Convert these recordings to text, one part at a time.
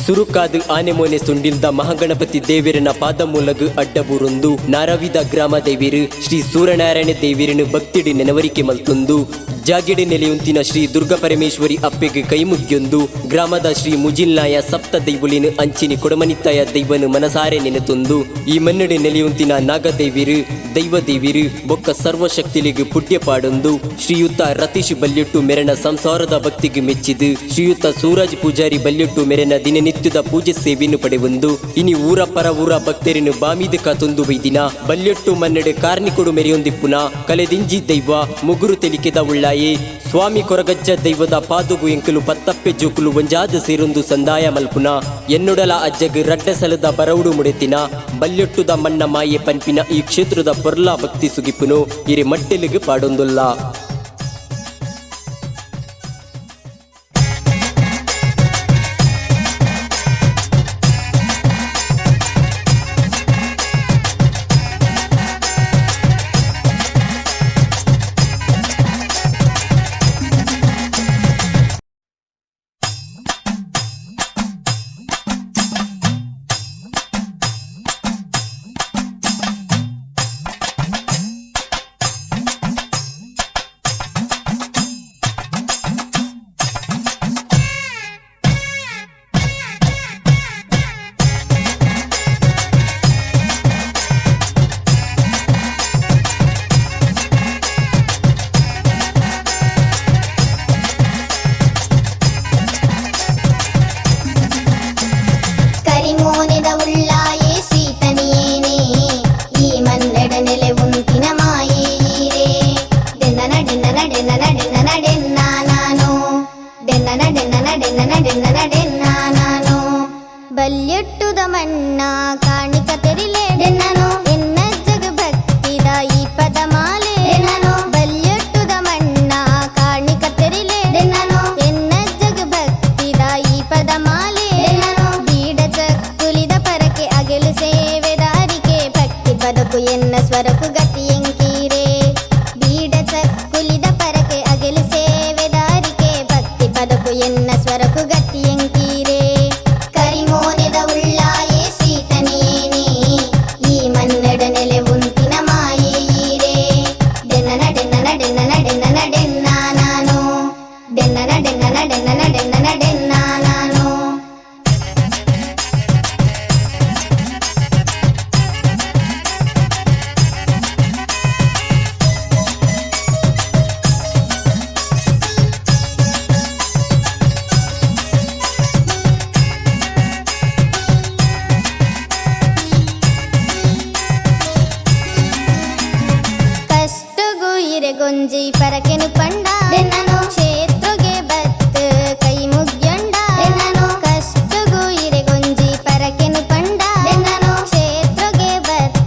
ಸುರುಕಾದು ಆನೆಮೋನೆ ಸುಂಡಿಲ್ದ ಮಹಾಗಣಪತಿ ದೇವಿರನ ಪಾದಮೂಲಗು ಅಡ್ಡಬೂರೊಂದು ನಾರವಿದ ಗ್ರಾಮ ದೇವಿರು ಶ್ರೀ ಸೂರ್ಯನಾರಾಯಣ ದೇವಿರನು ಭಕ್ತಿಡಿ ನೆನವರಿಕೆ ಮಲ್ತೊಂದು ಜಾಗೆಡೆ ನೆಲೆಯುಂತಿನ ಶ್ರೀ ದುರ್ಗಾ ಪರಮೇಶ್ವರಿ ಅಪ್ಪೆಗೆ ಕೈಮುಗ್ಯೊಂದು ಗ್ರಾಮದ ಶ್ರೀ ಮುಜಿಲ್ನಾಯ ಸಪ್ತ ದೈವುಲಿನ ಅಂಚಿನಿ ಕೊಡಮನಿತ್ತಾಯ ದೈವನು ಮನಸಾರೆ ನೆನೆತೊಂದು ಈ ಮನ್ನಡೆ ನೆಲೆಯುಂತಿನ ನಾಗದೇವಿರು ದೈವದೇವಿರು ಬೊಕ್ಕ ಸರ್ವಶಕ್ತಿಲಿಗೆ ಪುಡ್ಯ ಪಾಡೊಂದು ಶ್ರೀಯುತ ರತೀಶ್ ಬಲ್ಯೊಟ್ಟು ಮೆರನ ಸಂಸಾರದ ಭಕ್ತಿಗೆ ಮೆಚ್ಚಿದು ಶ್ರೀಯುತ ಸೂರಜ್ ಪೂಜಾರಿ ಬಲ್ಯೊಟ್ಟು ಮೆರನ ದಿನನಿತ್ಯದ ಪೂಜೆ ಸೇವೆಯನ್ನು ಪಡೆವೊಂದು ಇನಿ ಊರ ಪರ ಊರ ಭಕ್ತರಿನ ಬಾಮಿದ ಕಾತೊಂದು ಬೈದಿನ ಬಲ್ಯೊಟ್ಟು ಮನ್ನಡೆ ಕಾರ್ನಿಕೊಡು ಮೆರೆಯೊಂದಿಪ್ಪುನ ಕಲೆದಿಂಜಿ ದೈವ ಮುಗುರು ತೆಲಿಕೆದ ಉಳ್ಳಾಯೇ ಸ್ವಾಮಿ ಕೊರಗಜ್ಜ ದೈವದ ಪಾದುಗು ಎಂಕಲು ಪತ್ತಪ್ಪೆ ಜೋಕುಲು ಒಂಜಾದ ಸೇರೊಂದು ಸಂದಾಯ ಮಲ್ಪುನ ಎನ್ನೊಡಲ ಅಜ್ಜಗ್ ರಡ್ಡ ಸಲದ ಬರವುಡು ಮುಡೆತಿನ ಬಲ್ಯೊಟ್ಟುದ ಮಣ್ಣ ಮಾಯೆ ಪನ್ಪಿನ ಈ ಕ್ಷೇತ್ರದ ಪೊರ್ಲಾ ಭಕ್ತಿ ಸುಗಿಪುನು ಇರೆ ಮಟ್ಟೆಲಿಗೆ ಪಾಡೊಂದುಲ್ಲ. ಬಲ್ಯೊಟ್ಟುದ ಮಣ್ಣ ಕಾಣಿಕ ತೆರಿಲೆ ಡೆನ್ನನು ಎನ್ನ ಜಗ ಭಕ್ತಿದ ಈ ಪದ ಮಾಲೆ ಡೆನ್ನನು ಬಲ್ಯೊಟ್ಟುದ ಮಣ್ಣ ಕಾಣಿಕ ತೆರಿಲೆ ಡೆನ್ನನು ಎನ್ನ ಜಗ ಭಕ್ತಿದ ಈ ಪದ ಮಾಲೆ ಡೆನ್ನನು ಬೀಡ ಚಕ್ಕುಲಿದ ಪರಕೆ ಅಗೆಲು ಸೇವೆ ದಾರಿಗೆ ಭಕ್ತಿ ಪದಕು ಎನ್ನ ಸ್ವರಕು ಗತಿ ಎಂಕೀರೆ ಬೀಡ ಚಕ್ಕುಲಿದ ಪರಕೆ ಅಗೆಲು ಸೇವೆ ದಾರಿಗೆ ಭಕ್ತಿ ಪದಕು ಎನ್ನ ಸ್ವರಕು ಗತಿ ಎಂಕೀರೆ ಕರಿಮೋನೆದ ಉಳ್ಳಾಯೇ ಶ್ರೀತನಿಯೇನೆ ಈ ಮನ್ನಡ ನೆಲೆ ಉಂತಿನ ಮಾಯೇರೇ ಡೆನ್ನನ ಡೆನ್ನನ ಡೆನ್ನನ ಡೆನ್ನನ ಡೆನ್ನ ನಾನು ಡೆನ್ನನ ಡೆನ್ನನ ಡೆನ್ನನ ಡೆನ್ನನ ಡೆನ್ನ ನಾನು ಗೊಂಜಿ ಪರಕೆನು ಪಂಡ ಡೆನ್ನನು ಕ್ಷೇತ್ರಗೆ ಬತ್ ಕೈ ಮುಗ್ಯಂಡ ಡೆನ್ನನು ಕಷ್ಟಗು ಇರೆ ಗೊಂಜಿ ಪರಕೆನು ಪಂಡ ಡೆನ್ನನು ಕ್ಷೇತ್ರಗೆ ಬತ್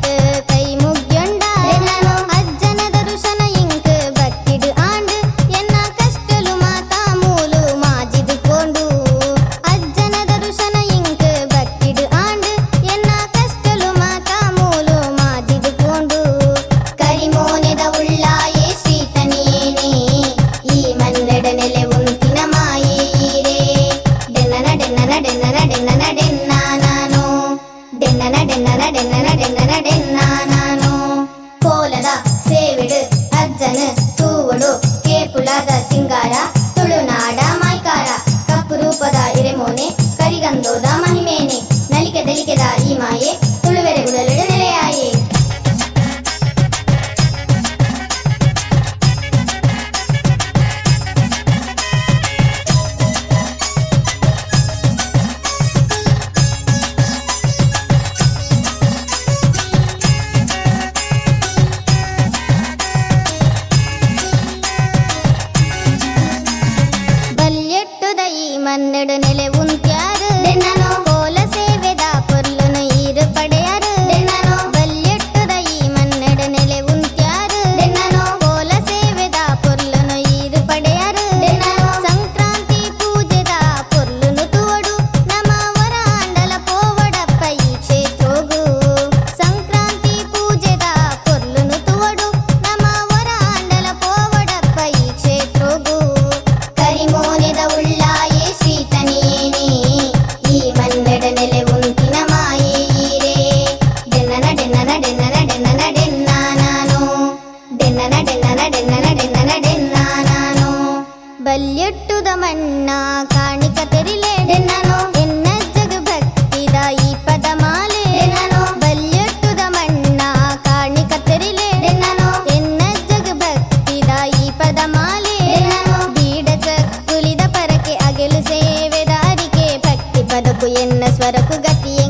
ಕೈ ಮುಗ್ಯಂಡ ಡೆನ್ನನು ಅಜ್ಜನ ದರುಶನ ಇಂಕ್ ಭಕ್ತಿಡು ಆಂಡ್ ಎನ್ನ ಕಷ್ಟಲು ಮಾತಾ ಮೂಲು ಮಾಜಿದು ಕೊಂಡು ಅಜ್ಜನ ದರುಶನ ಇಂಕ್ ಭಕ್ತಿಡು ಆಂಡ್ ಎನ್ನ ಕಷ್ಟಲು ಮಾತಾ ಮೂಲು ಮಾಜಿದು ಕೊಂಡು ಕರಿಮೋನೆದ ಉಳ್ಳಾಯೇ ಶ್ರೀತನಿಯೇನೆ ಈ ಮನ್ನಡ ನೆಲೆ ಉಂತಿನ ಮಾಯೇರೇ ಡೆನ್ನನ ಡೆನ್ನನ ಡೆನ್ನನ ಡೆನ್ನನ ಡೆನ್ನ ನಾನು ಡೆನ್ನನ ಡೆನ್ನನ ಡೆನ್ನನ ಡೆನ್ನನ ಡೆನ್ನ ನಾನು ಕೋಲದ ಸೇವಿಡು ಅಜ್ಜನ ತೂವಡು ಕೇಪುಳದ ಸಿಂಗಾರ ತುಳುನಾಡ ಮಾಯ್ಕಾರ ಕಪ್ಪು ರೂಪದ ಇರೆಮೋನೆ ಕರಿಗಂಧೋದ ಮಹಿಮೇನೆ ನಲಿಕೆ ದಲಿಕೆದ ಈ ಮಾಯೆ ತುಳುವೆರೆಗುಡಲಿಡ ನೆಲೆಯಾಯೇ ಗತಿ